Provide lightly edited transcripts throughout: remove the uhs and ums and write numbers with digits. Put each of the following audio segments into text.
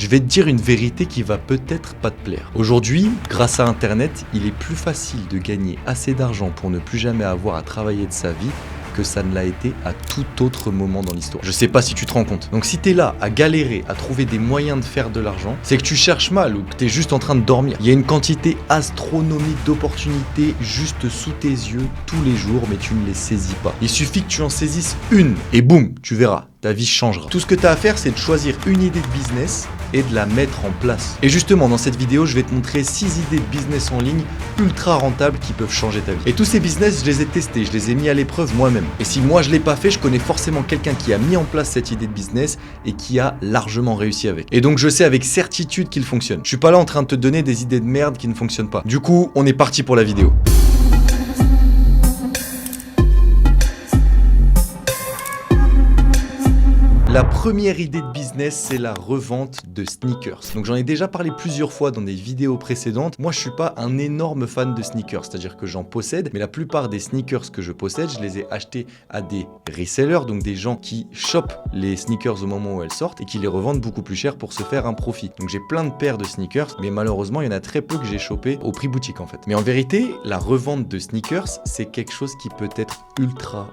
Je vais te dire une vérité qui va peut-être pas te plaire. Aujourd'hui, grâce à Internet, il est plus facile de gagner assez d'argent pour ne plus jamais avoir à travailler de sa vie que ça ne l'a été à tout autre moment dans l'histoire. Je sais pas si tu te rends compte. Donc si t'es là à galérer, à trouver des moyens de faire de l'argent, c'est que tu cherches mal ou que t'es juste en train de dormir. Il y a une quantité astronomique d'opportunités juste sous tes yeux tous les jours, mais tu ne les saisis pas. Il suffit que tu en saisisses une et boum, tu verras. Ta vie changera. Tout ce que tu as à faire, c'est de choisir une idée de business et de la mettre en place. Et justement, dans cette vidéo, je vais te montrer 6 idées de business en ligne ultra rentables qui peuvent changer ta vie. Et tous ces business, je les ai testés, je les ai mis à l'épreuve moi-même. Et si moi je l'ai pas fait, je connais forcément quelqu'un qui a mis en place cette idée de business et qui a largement réussi avec. Et donc je sais avec certitude qu'il fonctionne. Je suis pas là en train de te donner des idées de merde qui ne fonctionnent pas. Du coup, on est parti pour la vidéo. La première idée de business, c'est la revente de sneakers. Donc j'en ai déjà parlé plusieurs fois dans des vidéos précédentes. Moi, je suis pas un énorme fan de sneakers, c'est-à-dire que j'en possède, mais la plupart des sneakers que je possède, je les ai achetés à des resellers, donc des gens qui chopent les sneakers au moment où elles sortent et qui les revendent beaucoup plus cher pour se faire un profit. Donc j'ai plein de paires de sneakers, mais malheureusement, il y en a très peu que j'ai chopé au prix boutique en fait. Mais en vérité, la revente de sneakers, c'est quelque chose qui peut être ultra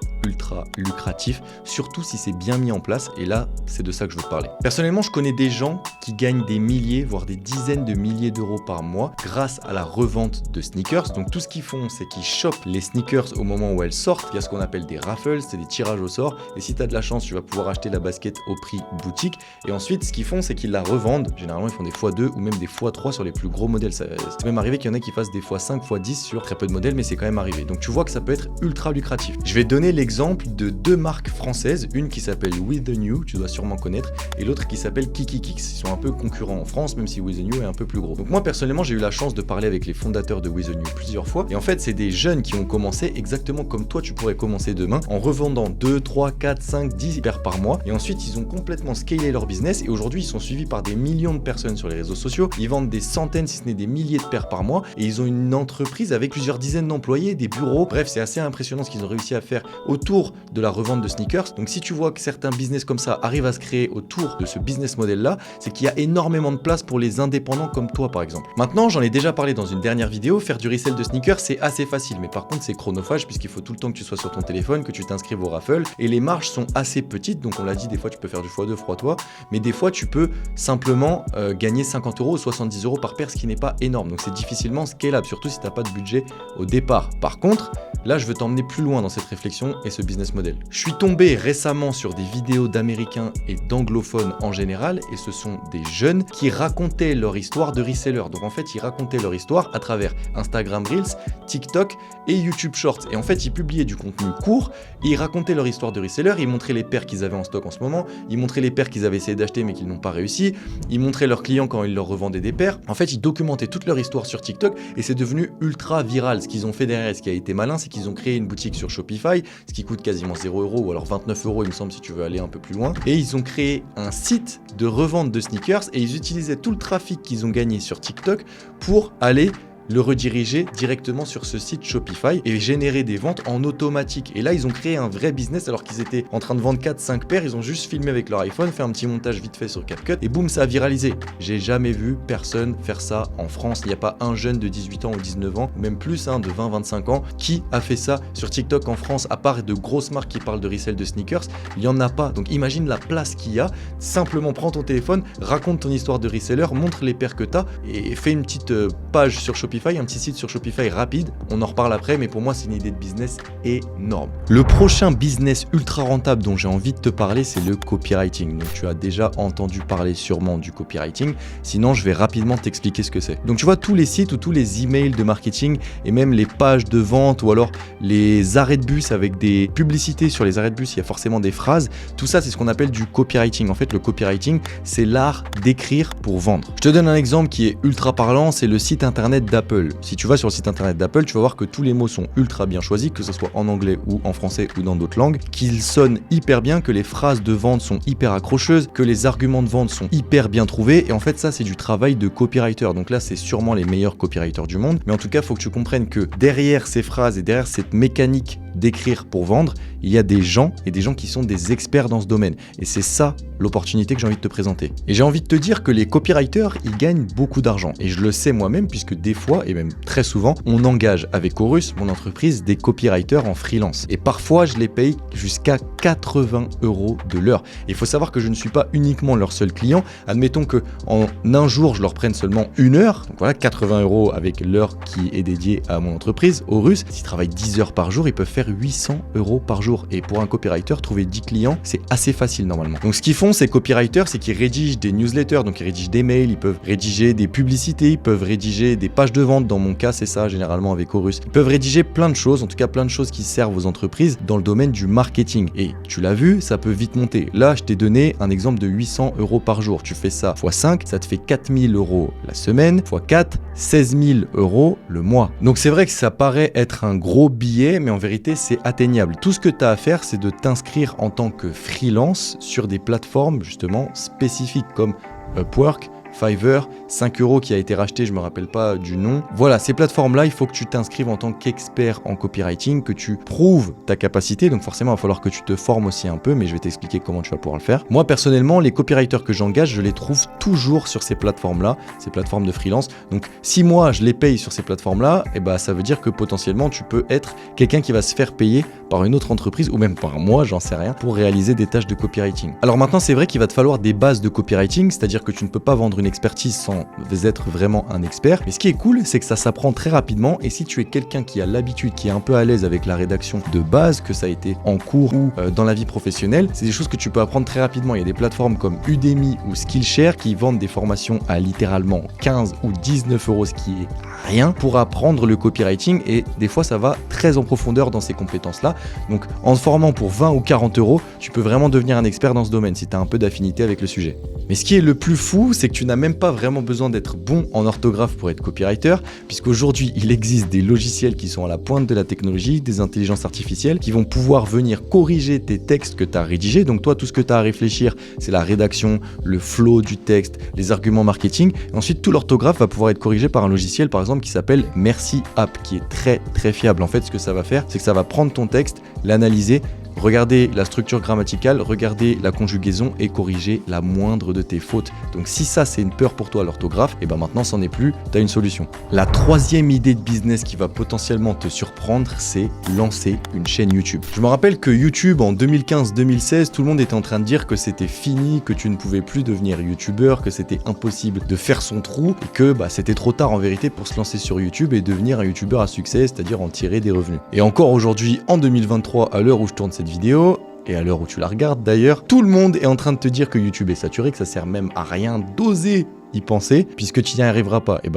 lucratif, surtout si c'est bien mis en place. Et là, c'est de ça que je veux te parler. Personnellement, je connais des gens qui gagnent des milliers, voire des dizaines de milliers d'euros par mois grâce à la revente de sneakers. Donc tout ce qu'ils font, c'est qu'ils chopent les sneakers au moment où elles sortent. Il y a ce qu'on appelle des raffles, c'est des tirages au sort. Et si tu as de la chance, tu vas pouvoir acheter la basket au prix boutique. Et ensuite, ce qu'ils font, c'est qu'ils la revendent. Généralement, ils font des x2 ou même des x3 sur les plus gros modèles. C'est même arrivé qu'il y en a qui fassent des x5, x10 sur très peu de modèles, mais c'est quand même arrivé. Donc tu vois que ça peut être ultra lucratif. Je vais donner l'exemple de deux marques françaises, une qui s'appelle With The New, tu dois sûrement connaître, et l'autre qui s'appelle Kikikix. Ils sont un peu concurrents en France, même si With The New est un peu plus gros. Donc moi personnellement, j'ai eu la chance de parler avec les fondateurs de With The New plusieurs fois, et en fait c'est des jeunes qui ont commencé exactement comme toi tu pourrais commencer demain, en revendant 2, 3, 4, 5, 10 paires par mois, et ensuite ils ont complètement scalé leur business, et aujourd'hui ils sont suivis par des millions de personnes sur les réseaux sociaux, ils vendent des centaines si ce n'est des milliers de paires par mois, et ils ont une entreprise avec plusieurs dizaines d'employés, des bureaux, bref c'est assez impressionnant ce qu'ils ont réussi à faire autour de la revente de sneakers. Donc si tu vois que certains business comme ça arrivent à se créer autour de ce business model là, c'est qu'il y a énormément de place pour les indépendants comme toi par exemple. Maintenant, j'en ai déjà parlé dans une dernière vidéo, faire du resell de sneakers c'est assez facile, mais par contre c'est chronophage puisqu'il faut tout le temps que tu sois sur ton téléphone, que tu t'inscrives au raffle, et les marges sont assez petites, donc on l'a dit, des fois tu peux faire du x2, x3, mais des fois tu peux simplement gagner 50 euros ou 70 euros par paire, ce qui n'est pas énorme, donc c'est difficilement scalable, surtout si tu n'as pas de budget au départ. Par contre, là je veux t'emmener plus loin dans cette réflexion et ce business model. Je suis tombé récemment sur des vidéos d'américains et d'anglophones en général, et ce sont des jeunes qui racontaient leur histoire de reseller. Donc en fait, ils racontaient leur histoire à travers Instagram Reels, TikTok et YouTube Shorts. Et en fait, ils publiaient du contenu court, et ils racontaient leur histoire de reseller, ils montraient les paires qu'ils avaient en stock en ce moment, ils montraient les paires qu'ils avaient essayé d'acheter mais qu'ils n'ont pas réussi, ils montraient leurs clients quand ils leur revendaient des paires. En fait, ils documentaient toute leur histoire sur TikTok, et c'est devenu ultra viral. Ce qu'ils ont fait derrière, ce qui a été malin, c'est qu'ils ont créé une boutique sur Shopify, ce qui coûte quasiment 0 € ou alors 29 € il me semble si tu veux aller un peu plus loin. Et ils ont créé un site de revente de sneakers, et ils utilisaient tout le trafic qu'ils ont gagné sur TikTok pour aller le rediriger directement sur ce site Shopify et générer des ventes en automatique. Et là, ils ont créé un vrai business alors qu'ils étaient en train de vendre 4-5 paires. Ils ont juste filmé avec leur iPhone, fait un petit montage vite fait sur CapCut et boum, ça a viralisé. J'ai jamais vu personne faire ça en France. Il n'y a pas un jeune de 18 ans ou 19 ans, même plus, de 20-25 ans, qui a fait ça sur TikTok en France, à part de grosses marques qui parlent de resell de sneakers. Il n'y en a pas. Donc imagine la place qu'il y a. Simplement prends ton téléphone, raconte ton histoire de reseller, montre les paires que tu as et fais une petite page sur Shopify, un petit site sur Shopify rapide, on en reparle après, mais pour moi c'est une idée de business énorme. Le prochain business ultra rentable dont j'ai envie de te parler, c'est le copywriting. Donc tu as déjà entendu parler sûrement du copywriting, sinon je vais rapidement t'expliquer ce que c'est. Donc tu vois, tous les sites ou tous les emails de marketing et même les pages de vente ou alors les arrêts de bus avec des publicités sur les arrêts de bus, il y a forcément des phrases, tout ça c'est ce qu'on appelle du copywriting. En fait, le copywriting, c'est l'art d'écrire pour vendre. Je te donne un exemple qui est ultra parlant, c'est le site internet d'Apple. d'Apple, si tu vas sur le site internet d'Apple, tu vas voir que tous les mots sont ultra bien choisis, que ce soit en anglais ou en français ou dans d'autres langues, qu'ils sonnent hyper bien, que les phrases de vente sont hyper accrocheuses, que les arguments de vente sont hyper bien trouvés. Et en fait, ça, c'est du travail de copywriter. Donc là, c'est sûrement les meilleurs copywriters du monde. Mais en tout cas, il faut que tu comprennes que derrière ces phrases et derrière cette mécanique d'écrire pour vendre, il y a des gens et des gens qui sont des experts dans ce domaine. Et c'est ça l'opportunité que j'ai envie de te présenter. Et j'ai envie de te dire que les copywriters, ils gagnent beaucoup d'argent. Et je le sais moi-même puisque des fois, et même très souvent, on engage avec Chorus, mon entreprise, des copywriters en freelance. Et parfois, je les paye jusqu'à 80 € de l'heure. Et il faut savoir que je ne suis pas uniquement leur seul client. Admettons que en un jour, je leur prenne seulement 1 heure. Donc voilà, 80 € avec l'heure qui est dédiée à mon entreprise, Chorus. S'ils travaillent 10 heures par jour, ils peuvent faire 800 € par jour. Et pour un copywriter, trouver 10 clients, c'est assez facile normalement. Donc ce qu'ils font, ces copywriters, c'est qu'ils rédigent des newsletters, donc ils rédigent des mails, ils peuvent rédiger des publicités, ils peuvent rédiger des pages de vente. Dans mon cas, c'est ça généralement avec Chorus. Ils peuvent rédiger plein de choses, en tout cas plein de choses qui servent aux entreprises dans le domaine du marketing. Et tu l'as vu, ça peut vite monter. Là, je t'ai donné un exemple de 800 € par jour. Tu fais ça x 5, ça te fait 4 000 € la semaine, x 4, 16 000 € le mois. Donc c'est vrai que ça paraît être un gros billet, mais en vérité, c'est atteignable. Tout ce que tu as à faire, c'est de t'inscrire en tant que freelance sur des plateformes justement spécifiques comme Upwork, Fiverr, 5 € qui a été racheté, je me rappelle pas du nom. Voilà, ces plateformes-là, il faut que tu t'inscrives en tant qu'expert en copywriting, que tu prouves ta capacité. Donc forcément, il va falloir que tu te formes aussi un peu, mais je vais t'expliquer comment tu vas pouvoir le faire. Moi, personnellement, les copywriters que j'engage, je les trouve toujours sur ces plateformes-là, ces plateformes de freelance. Donc si moi, je les paye sur ces plateformes-là, et ben, ça veut dire que potentiellement, tu peux être quelqu'un qui va se faire payer par une autre entreprise ou même par moi, j'en sais rien, pour réaliser des tâches de copywriting. Alors maintenant, c'est vrai qu'il va te falloir des bases de copywriting, c'est-à-dire que tu ne peux pas vendre une expertise sans être vraiment un expert. Mais ce qui est cool, c'est que ça s'apprend très rapidement et si tu es quelqu'un qui a l'habitude, qui est un peu à l'aise avec la rédaction de base, que ça a été en cours ou dans la vie professionnelle, c'est des choses que tu peux apprendre très rapidement. Il y a des plateformes comme Udemy ou Skillshare qui vendent des formations à littéralement 15 ou 19 €, ce qui est rien, pour apprendre le copywriting et des fois ça va très en profondeur dans ces compétences-là. Donc en te formant pour 20 ou 40 €, tu peux vraiment devenir un expert dans ce domaine si tu as un peu d'affinité avec le sujet. Mais ce qui est le plus fou, c'est que tu n'as même pas vraiment besoin d'être bon en orthographe pour être copywriter, puisqu'aujourd'hui il existe des logiciels qui sont à la pointe de la technologie, des intelligences artificielles qui vont pouvoir venir corriger tes textes que tu as rédigés. Donc toi, tout ce que tu as à réfléchir, c'est la rédaction, le flow du texte, les arguments marketing. Et ensuite, tout l'orthographe va pouvoir être corrigé par un logiciel, par exemple, qui s'appelle Merci App, qui est très très fiable. En fait, ce que ça va faire, c'est que ça va prendre ton texte, l'analyser, regarder la structure grammaticale, regarder la conjugaison et corriger la moindre de tes fautes. Donc si ça c'est une peur pour toi l'orthographe, et ben maintenant c'en est plus, tu as une solution. La troisième idée de business qui va potentiellement te surprendre, c'est lancer une chaîne YouTube. Je me rappelle que YouTube en 2015-2016, tout le monde était en train de dire que c'était fini, que tu ne pouvais plus devenir youtubeur, que c'était impossible de faire son trou et que c'était trop tard en vérité pour se lancer sur YouTube et devenir un youtubeur à succès, c'est-à-dire en tirer des revenus. Et encore aujourd'hui, en 2023, à l'heure où je tourne cette vidéo, et à l'heure où tu la regardes d'ailleurs, tout le monde est en train de te dire que YouTube est saturé, que ça sert même à rien d'oser y penser, puisque tu n'y arriveras pas. Et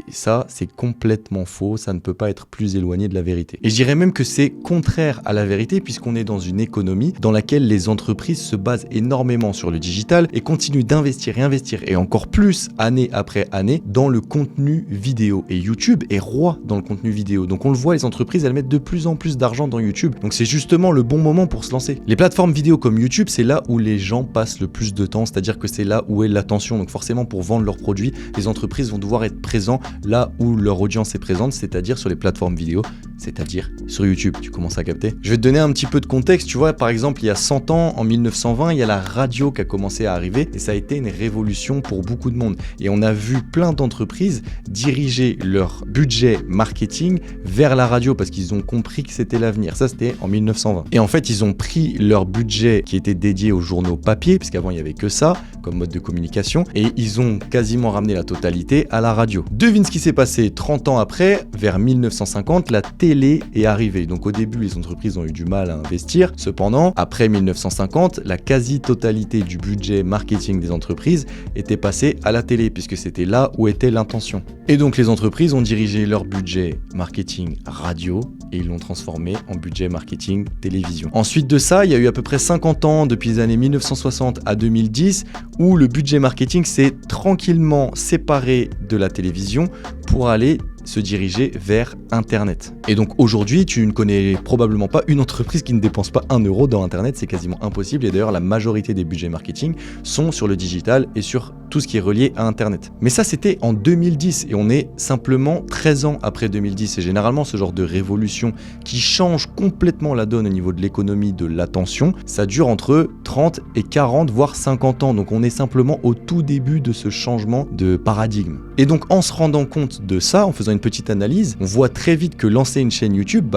ça, c'est complètement faux, ça ne peut pas être plus éloigné de la vérité. Et je dirais même que c'est contraire à la vérité, puisqu'on est dans une économie dans laquelle les entreprises se basent énormément sur le digital et continuent d'investir et investir, et encore plus, année après année, dans le contenu vidéo. Et YouTube est roi dans le contenu vidéo. Donc on le voit, les entreprises, elles mettent de plus en plus d'argent dans YouTube. Donc c'est justement le bon moment pour se lancer. Les plateformes vidéo comme YouTube, c'est là où les gens passent le plus de temps, c'est-à-dire que c'est là où est l'attention. Donc forcément, pour vendre leurs produits, les entreprises vont devoir être présents là où leur audience est présente, c'est-à-dire sur les plateformes vidéo, c'est-à-dire sur YouTube. Tu commences à capter? Je vais te donner un petit peu de contexte. Tu vois, par exemple, il y a 100 ans, en 1920, il y a la radio qui a commencé à arriver et ça a été une révolution pour beaucoup de monde. Et on a vu plein d'entreprises diriger leur budget marketing vers la radio parce qu'ils ont compris que c'était l'avenir. Ça, c'était en 1920. Et en fait, ils ont pris leur budget qui était dédié aux journaux papier, puisqu'avant, il n'y avait que ça comme mode de communication, et ils ont quasiment ramené la totalité à la radio. Devine ce qui s'est passé 30 ans après, vers 1950, la télé est arrivée. Donc au début, les entreprises ont eu du mal à investir. Cependant, après 1950, la quasi-totalité du budget marketing des entreprises était passée à la télé, puisque c'était là où était l'intention. Et donc les entreprises ont dirigé leur budget marketing radio et ils l'ont transformé en budget marketing télévision. Ensuite de ça, il y a eu à peu près 50 ans, depuis les années 1960 à 2010, où le budget marketing s'est tranquillement séparé de la télévision pour aller se diriger vers Internet. Et donc aujourd'hui, tu ne connais probablement pas une entreprise qui ne dépense pas 1 euro dans Internet, c'est quasiment impossible. Et d'ailleurs, la majorité des budgets marketing sont sur le digital et sur tout ce qui est relié à Internet. Mais ça, c'était en 2010 et on est simplement 13 ans après 2010. Et généralement, ce genre de révolution qui change complètement la donne au niveau de l'économie, de l'attention, ça dure entre 30 et 40, voire 50 ans. Donc on est simplement au tout début de ce changement de paradigme. Et donc en se rendant compte de ça, en faisant une petite analyse, on voit très vite que lancer une chaîne YouTube,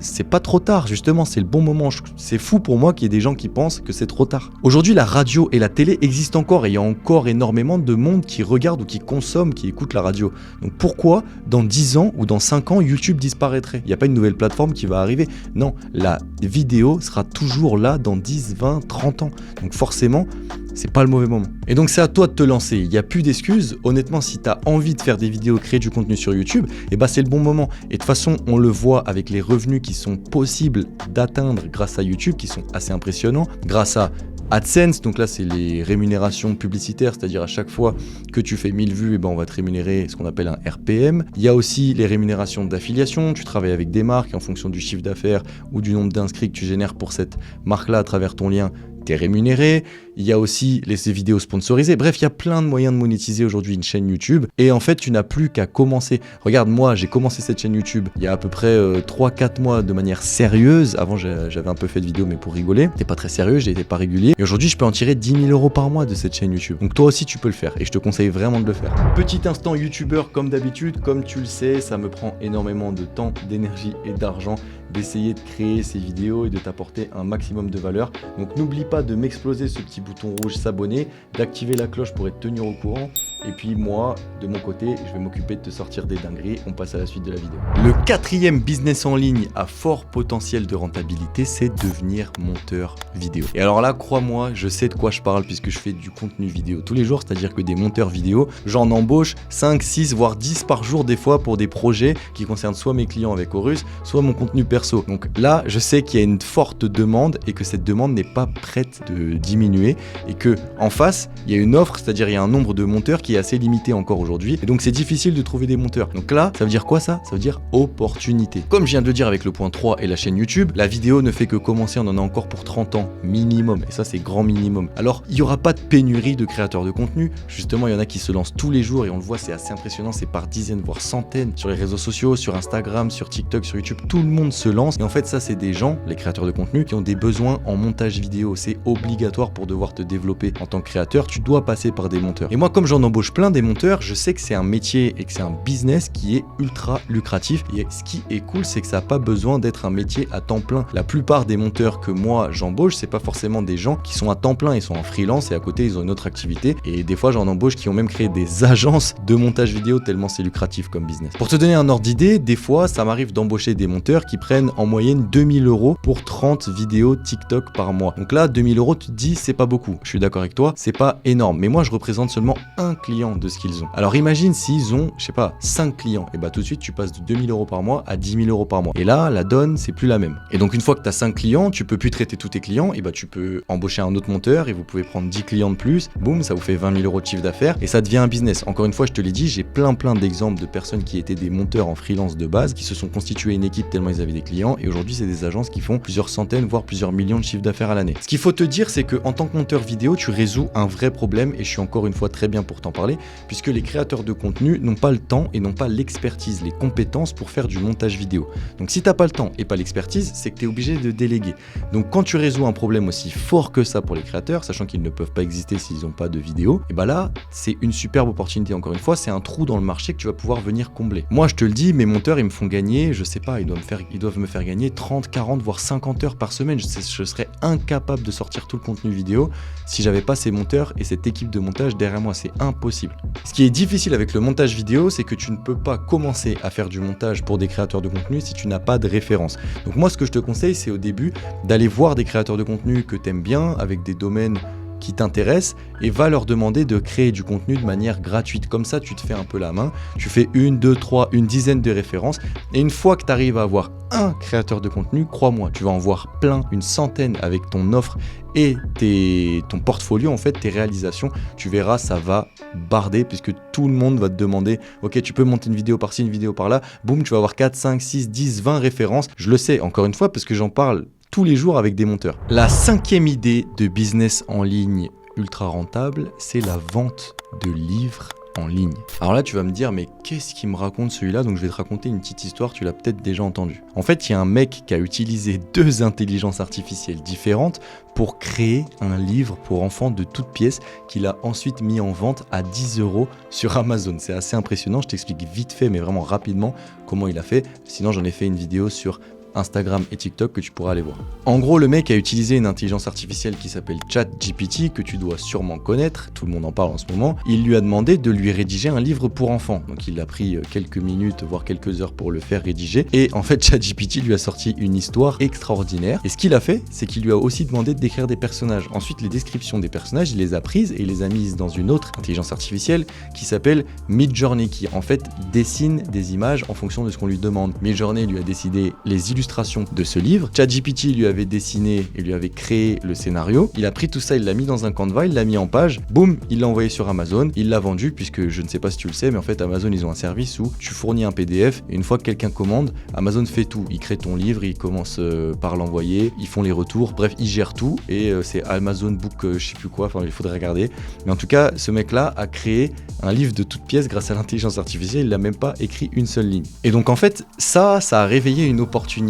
c'est pas trop tard, justement, c'est le bon moment. C'est fou pour moi qu'il y ait des gens qui pensent que c'est trop tard. Aujourd'hui, la radio et la télé existent encore et il y a encore énormément de monde qui regarde ou qui consomme, qui écoute la radio. Donc pourquoi dans 10 ans ou dans 5 ans, YouTube disparaîtrait? Il n'y a pas une nouvelle plateforme qui va arriver. Non, la vidéo sera toujours là dans 10, 20, 30 ans. Donc forcément, c'est pas le mauvais moment. Et donc c'est à toi de te lancer, il n'y a plus d'excuses. Honnêtement, si tu as envie de faire des vidéos, créer du contenu sur YouTube, c'est le bon moment. Et de toute façon, on le voit avec les revenus qui sont possibles d'atteindre grâce à YouTube, qui sont assez impressionnants, grâce à AdSense, donc là c'est les rémunérations publicitaires, c'est-à-dire à chaque fois que tu fais 1000 vues, on va te rémunérer ce qu'on appelle un RPM. Il y a aussi les rémunérations d'affiliation, tu travailles avec des marques en fonction du chiffre d'affaires ou du nombre d'inscrits que tu génères pour cette marque-là à travers ton lien, t'es rémunéré. Il y a aussi ces vidéos sponsorisées. Bref, il y a plein de moyens de monétiser aujourd'hui une chaîne YouTube. Et en fait, tu n'as plus qu'à commencer. Regarde, moi, j'ai commencé cette chaîne YouTube il y a à peu près 3-4 mois de manière sérieuse. Avant, j'avais un peu fait de vidéos, mais pour rigoler. C'était pas très sérieux, j'étais pas régulier. Et aujourd'hui, je peux en tirer 10 000 euros par mois de cette chaîne YouTube. Donc toi aussi, tu peux le faire. Et je te conseille vraiment de le faire. Petit instant YouTubeur, comme d'habitude. Comme tu le sais, ça me prend énormément de temps, d'énergie et d'argent d'essayer de créer ces vidéos et de t'apporter un maximum de valeur. Donc n'oublie pas de m'exploser ce petit bouton rouge s'abonner, d'activer la cloche pour être tenu au courant. Et puis moi, de mon côté, je vais m'occuper de te sortir des dingueries. On passe à la suite de la vidéo. Le 4e business en ligne à fort potentiel de rentabilité, c'est devenir monteur vidéo. Et alors là, crois-moi, je sais de quoi je parle puisque je fais du contenu vidéo tous les jours, c'est-à-dire que des monteurs vidéo, j'en embauche 5, 6, voire 10 par jour des fois pour des projets qui concernent soit mes clients avec Horus, soit mon contenu perso. Donc là, je sais qu'il y a une forte demande et que cette demande n'est pas prête de diminuer et que en face, il y a une offre, c'est-à-dire il y a un nombre de monteurs qui est assez limité encore aujourd'hui et donc c'est difficile de trouver des monteurs. Donc là, ça veut dire quoi ça? Ça veut dire opportunité. Comme je viens de le dire avec le point 3 et la chaîne YouTube, la vidéo ne fait que commencer, on en a encore pour 30 ans minimum et ça c'est grand minimum. Alors, il n'y aura pas de pénurie de créateurs de contenu. Justement, il y en a qui se lancent tous les jours et on le voit, c'est assez impressionnant, c'est par dizaines voire centaines sur les réseaux sociaux, sur Instagram, sur TikTok, sur YouTube, tout le monde se lance. Et en fait, ça, c'est des gens, les créateurs de contenu, qui ont des besoins en montage vidéo. C'est obligatoire pour devoir te développer en tant que créateur. Tu dois passer par des monteurs. Et moi, comme j'en embauche plein des monteurs, je sais que c'est un métier et que c'est un business qui est ultra lucratif. Et ce qui est cool, c'est que ça n'a pas besoin d'être un métier à temps plein. La plupart des monteurs que moi, j'embauche, c'est pas forcément des gens qui sont à temps plein. Ils sont en freelance et à côté, ils ont une autre activité. Et des fois, j'en embauche qui ont même créé des agences de montage vidéo tellement c'est lucratif comme business. Pour te donner un ordre d'idée, des fois, ça m'arrive d'embaucher des monteurs qui prennent en moyenne 2000 euros pour 30 vidéos TikTok par mois. Donc là, 2000 euros, tu te dis, c'est pas beaucoup. Je suis d'accord avec toi, c'est pas énorme. Mais moi, je représente seulement un client de ce qu'ils ont. Alors imagine s'ils ont, je sais pas, 5 clients. Et tout de suite, tu passes de 2000 euros par mois à 10 000 euros par mois. Et là, la donne, c'est plus la même. Et donc, une fois que tu as 5 clients, tu peux plus traiter tous tes clients. Et tu peux embaucher un autre monteur et vous pouvez prendre 10 clients de plus. Boum, ça vous fait 20 000 euros de chiffre d'affaires et ça devient un business. Encore une fois, je te l'ai dit, j'ai plein d'exemples de personnes qui étaient des monteurs en freelance de base, qui se sont constitués une équipe tellement ils avaient des clients. Et aujourd'hui, c'est des agences qui font plusieurs centaines, voire plusieurs millions de chiffre d'affaires à l'année. Ce qu'il faut te dire, c'est qu'en tant que monteur vidéo, tu résous un vrai problème et je suis encore une fois très bien pour t'en parler, puisque les créateurs de contenu n'ont pas le temps et n'ont pas l'expertise, les compétences pour faire du montage vidéo. Donc si t'as pas le temps et pas l'expertise, c'est que tu es obligé de déléguer. Donc quand tu résous un problème aussi fort que ça pour les créateurs, sachant qu'ils ne peuvent pas exister s'ils n'ont pas de vidéo, et là, c'est une superbe opportunité. Encore une fois, c'est un trou dans le marché que tu vas pouvoir venir combler. Moi, je te le dis, mes monteurs, ils me font gagner, je sais pas, ils doivent me faire gagner 30, 40, voire 50 heures par semaine. Je serais incapable de sortir tout le contenu vidéo si j'avais pas ces monteurs et cette équipe de montage derrière moi. C'est impossible. Ce qui est difficile avec le montage vidéo, c'est que tu ne peux pas commencer à faire du montage pour des créateurs de contenu si tu n'as pas de référence. Donc moi, ce que je te conseille, c'est au début d'aller voir des créateurs de contenu que tu aimes bien, avec des domaines qui t'intéressent, et va leur demander de créer du contenu de manière gratuite. Comme ça, tu te fais un peu la main, tu fais 1, 2, 3, une dizaine de références, et une fois que tu arrives à avoir un créateur de contenu, crois-moi, tu vas en voir plein, une centaine avec ton offre et ton portfolio, en fait, tes réalisations, tu verras, ça va barder puisque tout le monde va te demander, ok, tu peux monter une vidéo par-ci, une vidéo par-là, boum, tu vas avoir 4, 5, 6, 10, 20 références. Je le sais, encore une fois, parce que j'en parle tous les jours avec des monteurs. La 5e idée de business en ligne ultra rentable, c'est la vente de livres en ligne. Alors là, tu vas me dire, mais qu'est-ce qu'il me raconte celui-là? Donc je vais te raconter une petite histoire, tu l'as peut-être déjà entendue. En fait, il y a un mec qui a utilisé 2 intelligences artificielles différentes pour créer un livre pour enfants de toutes pièces qu'il a ensuite mis en vente à 10 € sur Amazon. C'est assez impressionnant, je t'explique vite fait, mais vraiment rapidement comment il a fait. Sinon, j'en ai fait une vidéo sur Instagram et TikTok que tu pourras aller voir. En gros, le mec a utilisé une intelligence artificielle qui s'appelle ChatGPT, que tu dois sûrement connaître, tout le monde en parle en ce moment. Il lui a demandé de lui rédiger un livre pour enfants. Donc il a pris quelques minutes, voire quelques heures pour le faire rédiger. Et en fait, ChatGPT lui a sorti une histoire extraordinaire. Et ce qu'il a fait, c'est qu'il lui a aussi demandé d'écrire des personnages. Ensuite, les descriptions des personnages, il les a prises et il les a mises dans une autre intelligence artificielle qui s'appelle Midjourney, qui en fait dessine des images en fonction de ce qu'on lui demande. Midjourney lui a décidé les illustrations de ce livre. ChatGPT lui avait dessiné et lui avait créé le scénario. Il a pris tout ça, il l'a mis dans un Canva, il l'a mis en page, boum, il l'a envoyé sur Amazon, il l'a vendu puisque je ne sais pas si tu le sais, mais en fait Amazon ils ont un service où tu fournis un PDF et une fois que quelqu'un commande, Amazon fait tout. Il crée ton livre, il commence par l'envoyer, ils font les retours, bref, ils gèrent tout et c'est Amazon Book, je sais plus quoi, enfin il faudrait regarder. Mais en tout cas, ce mec-là a créé un livre de toutes pièces grâce à l'intelligence artificielle, il n'a même pas écrit une seule ligne. Et donc en fait, ça a réveillé une opportunité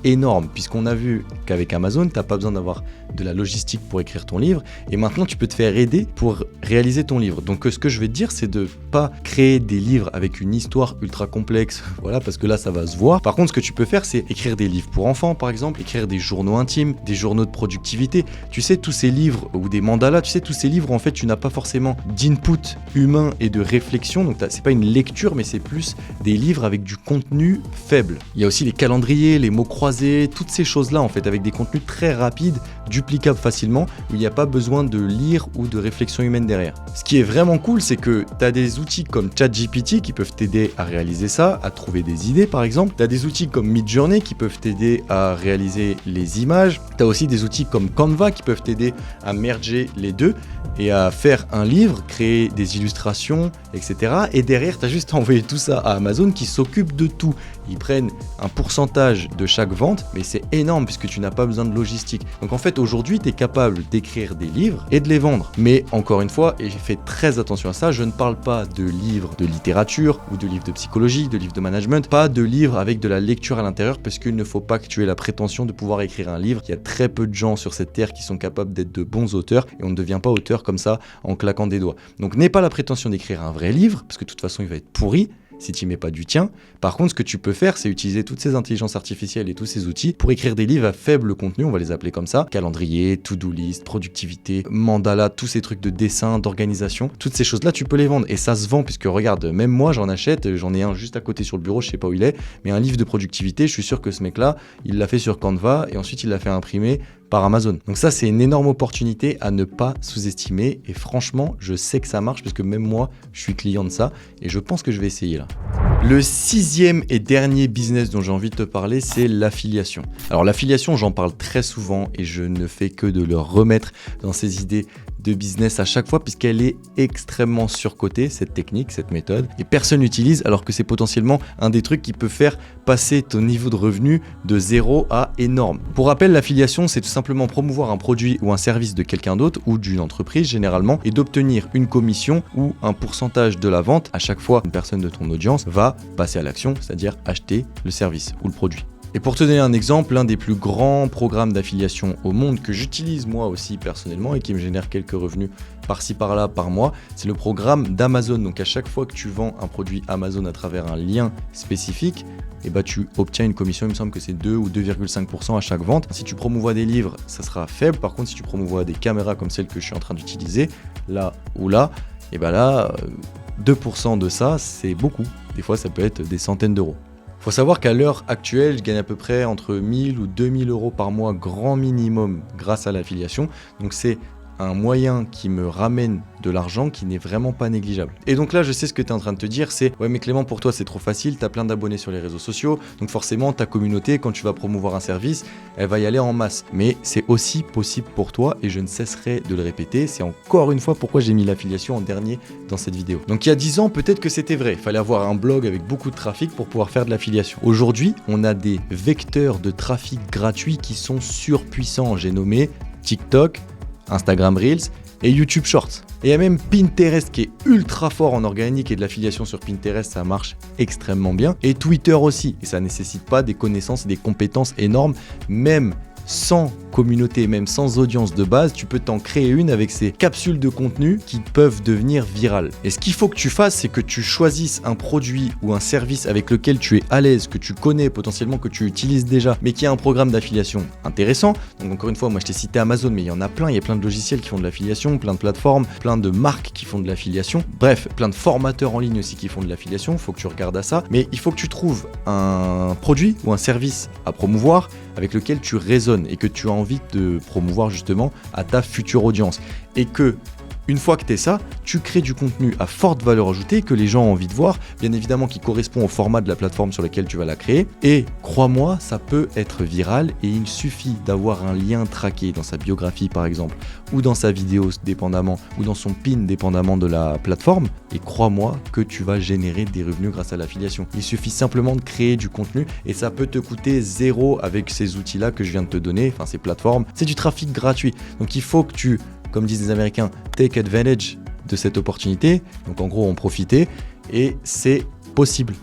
énorme puisqu'on a vu qu'avec Amazon, tu n'as pas besoin d'avoir de la logistique pour écrire ton livre et maintenant tu peux te faire aider pour réaliser ton livre. Donc ce que je vais te dire, c'est de pas créer des livres avec une histoire ultra complexe, voilà, parce que là ça va se voir. Par contre, ce que tu peux faire, c'est écrire des livres pour enfants par exemple, écrire des journaux intimes, des journaux de productivité. Tu sais, tous ces livres ou des mandalas, tu sais, tous ces livres en fait, tu n'as pas forcément d'input humain et de réflexion, donc c'est pas une lecture mais c'est plus des livres avec du contenu faible. Il y a aussi les calendriers, les mots croisés, toutes ces choses-là en fait, avec des contenus très rapides, duplicables facilement, où il n'y a pas besoin de lire ou de réflexion humaine derrière. Ce qui est vraiment cool, c'est que tu as des outils comme ChatGPT qui peuvent t'aider à réaliser ça, à trouver des idées par exemple. Tu as des outils comme Midjourney qui peuvent t'aider à réaliser les images. Tu as aussi des outils comme Canva qui peuvent t'aider à merger les deux et à faire un livre, créer des illustrations, etc. Et derrière, tu as juste envoyé tout ça à Amazon qui s'occupe de tout. Ils prennent un pourcentage de chaque vente, mais c'est énorme puisque tu n'as pas besoin de logistique. Donc en fait, aujourd'hui, tu es capable d'écrire des livres et de les vendre. Mais encore une fois, et j'ai fait très attention à ça, je ne parle pas de livres de littérature ou de livres de psychologie, de livres de management, pas de livres avec de la lecture à l'intérieur parce qu'il ne faut pas que tu aies la prétention de pouvoir écrire un livre. Il y a très peu de gens sur cette terre qui sont capables d'être de bons auteurs et on ne devient pas auteur comme ça en claquant des doigts. Donc n'aie pas la prétention d'écrire un vrai livre parce que de toute façon, il va être pourri si tu n'y mets pas du tien. Par contre, ce que tu peux faire, c'est utiliser toutes ces intelligences artificielles et tous ces outils pour écrire des livres à faible contenu, on va les appeler comme ça, calendrier, to-do list, productivité, mandala, tous ces trucs de dessin, d'organisation, toutes ces choses-là, tu peux les vendre et ça se vend puisque regarde, même moi j'en achète, j'en ai un juste à côté sur le bureau, je sais pas où il est, mais un livre de productivité, je suis sûr que ce mec-là, il l'a fait sur Canva et ensuite il l'a fait imprimer par Amazon. Donc ça, c'est une énorme opportunité à ne pas sous-estimer et franchement, je sais que ça marche parce que même moi, je suis client de ça et je pense que je vais essayer là. Le 6e et dernier business dont j'ai envie de te parler, c'est l'affiliation. Alors l'affiliation, j'en parle très souvent et je ne fais que de le remettre dans ces idées de business à chaque fois puisqu'elle est extrêmement surcotée, cette technique, cette méthode, et personne n'utilise alors que c'est potentiellement un des trucs qui peut faire passer ton niveau de revenu de 0 à énorme. Pour rappel, l'affiliation, c'est tout simplement promouvoir un produit ou un service de quelqu'un d'autre ou d'une entreprise généralement et d'obtenir une commission ou un pourcentage de la vente à chaque fois une personne de ton audience va passer à l'action, c'est-à-dire acheter le service ou le produit. Et pour te donner un exemple, l'un des plus grands programmes d'affiliation au monde que j'utilise moi aussi personnellement et qui me génère quelques revenus par-ci par-là par mois, c'est le programme d'Amazon. Donc à chaque fois que tu vends un produit Amazon à travers un lien spécifique, et bah tu obtiens une commission, il me semble que c'est 2 ou 2,5% à chaque vente. Si tu promouvois des livres, ça sera faible. Par contre, si tu promouvois des caméras comme celle que je suis en train d'utiliser, là ou là, et bah là, 2% de ça, c'est beaucoup. Des fois, ça peut être des centaines d'euros. Il faut savoir qu'à l'heure actuelle, je gagne à peu près entre 1000 ou 2000 euros par mois grand minimum grâce à l'affiliation. Donc c'est un moyen qui me ramène de l'argent qui n'est vraiment pas négligeable. Et donc là, je sais ce que tu es en train de te dire, c'est ouais mais Clément, pour toi c'est trop facile, tu as plein d'abonnés sur les réseaux sociaux, donc forcément ta communauté, quand tu vas promouvoir un service, elle va y aller en masse. Mais c'est aussi possible pour toi et je ne cesserai de le répéter, c'est encore une fois pourquoi j'ai mis l'affiliation en dernier dans cette vidéo. Donc il y a 10 ans, peut-être que c'était vrai, il fallait avoir un blog avec beaucoup de trafic pour pouvoir faire de l'affiliation. Aujourd'hui, on a des vecteurs de trafic gratuits qui sont surpuissants, j'ai nommé TikTok, Instagram Reels et YouTube Shorts. Et il y a même Pinterest qui est ultra fort en organique et de l'affiliation sur Pinterest, ça marche extrêmement bien. Et Twitter aussi, et ça ne nécessite pas des connaissances et des compétences énormes, même sans communauté, même sans audience de base, tu peux t'en créer une avec ces capsules de contenu qui peuvent devenir virales. Et ce qu'il faut que tu fasses, c'est que tu choisisses un produit ou un service avec lequel tu es à l'aise, que tu connais potentiellement, que tu utilises déjà, mais qui a un programme d'affiliation intéressant. Donc encore une fois, moi je t'ai cité Amazon, mais il y en a plein, il y a plein de logiciels qui font de l'affiliation, plein de plateformes, plein de marques qui font de l'affiliation, bref, plein de formateurs en ligne aussi qui font de l'affiliation, il faut que tu regardes à ça, mais il faut que tu trouves un produit ou un service à promouvoir avec lequel tu résonnes et que tu as envie de promouvoir justement à ta future audience. Et que, une fois que tu es ça, tu crées du contenu à forte valeur ajoutée que les gens ont envie de voir, bien évidemment qui correspond au format de la plateforme sur laquelle tu vas la créer. Et crois-moi, ça peut être viral et il suffit d'avoir un lien traqué dans sa biographie par exemple, ou dans sa vidéo dépendamment, ou dans son pin dépendamment de la plateforme. Et crois-moi que tu vas générer des revenus grâce à l'affiliation. Il suffit simplement de créer du contenu et ça peut te coûter zéro avec ces outils-là que je viens de te donner, enfin ces plateformes. C'est du trafic gratuit. Donc il faut que tu, comme disent les Américains, take advantage de cette opportunité. Donc en gros, en profiter. Et c'est possible,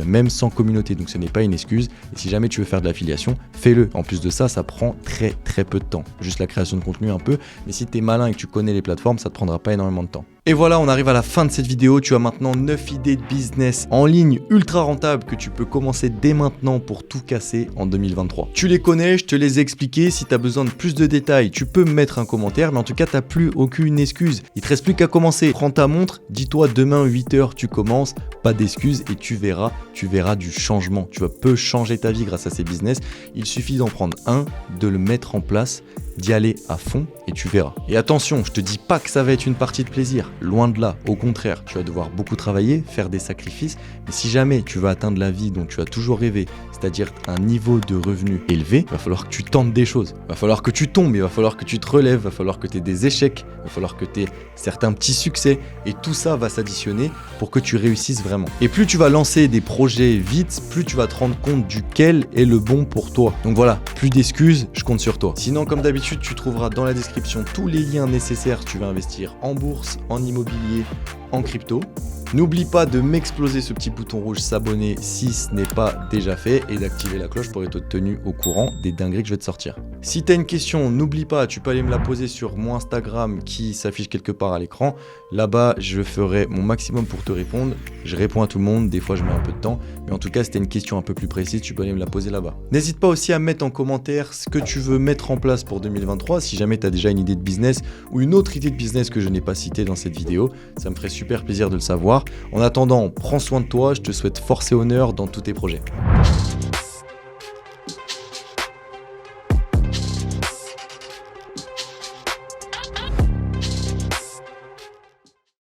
même sans communauté. Donc ce n'est pas une excuse. Et si jamais tu veux faire de l'affiliation, fais-le. En plus de ça, ça prend très peu de temps. Juste la création de contenu un peu. Mais si tu es malin et que tu connais les plateformes, ça ne te prendra pas énormément de temps. Et voilà, on arrive à la fin de cette vidéo. Tu as maintenant 9 idées de business en ligne ultra rentables que tu peux commencer dès maintenant pour tout casser en 2023. Tu les connais, je te les ai expliqués. Si tu as besoin de plus de détails, tu peux me mettre un commentaire. Mais en tout cas, tu n'as plus aucune excuse. Il te reste plus qu'à commencer. Prends ta montre, dis-toi demain 8h, tu commences. Pas d'excuses et tu verras du changement. Tu peux changer ta vie grâce à ces business. Il suffit d'en prendre un, de le mettre en place, d'y aller à fond et tu verras. Et attention, je te dis pas que ça va être une partie de plaisir, loin de là, au contraire, tu vas devoir beaucoup travailler, faire des sacrifices, mais si jamais tu veux atteindre la vie dont tu as toujours rêvé, c'est-à-dire un niveau de revenu élevé, il va falloir que tu tentes des choses, il va falloir que tu tombes, il va falloir que tu te relèves, il va falloir que tu aies des échecs, il va falloir que tu aies certains petits succès et tout ça va s'additionner pour que tu réussisses vraiment. Et plus tu vas lancer des projets vite, plus tu vas te rendre compte duquel est le bon pour toi. Donc voilà, plus d'excuses, je compte sur toi. Sinon, comme d'habitude, tu trouveras dans la description tous les liens nécessaires si tu veux investir en bourse, en immobilier, en crypto. N'oublie pas de m'exploser ce petit bouton rouge s'abonner si ce n'est pas déjà fait et d'activer la cloche pour être tenu au courant des dingueries que je vais te sortir. Si tu as une question, n'oublie pas, tu peux aller me la poser sur mon Instagram qui s'affiche quelque part à l'écran. Là-bas, je ferai mon maximum pour te répondre. Je réponds à tout le monde, des fois je mets un peu de temps. Mais en tout cas, si tu as une question un peu plus précise, tu peux aller me la poser là-bas. N'hésite pas aussi à mettre en commentaire ce que tu veux mettre en place pour 2023. Si jamais tu as déjà une idée de business ou une autre idée de business que je n'ai pas citée dans cette vidéo, ça me ferait super plaisir de le savoir. En attendant, prends soin de toi, je te souhaite force et honneur dans tous tes projets.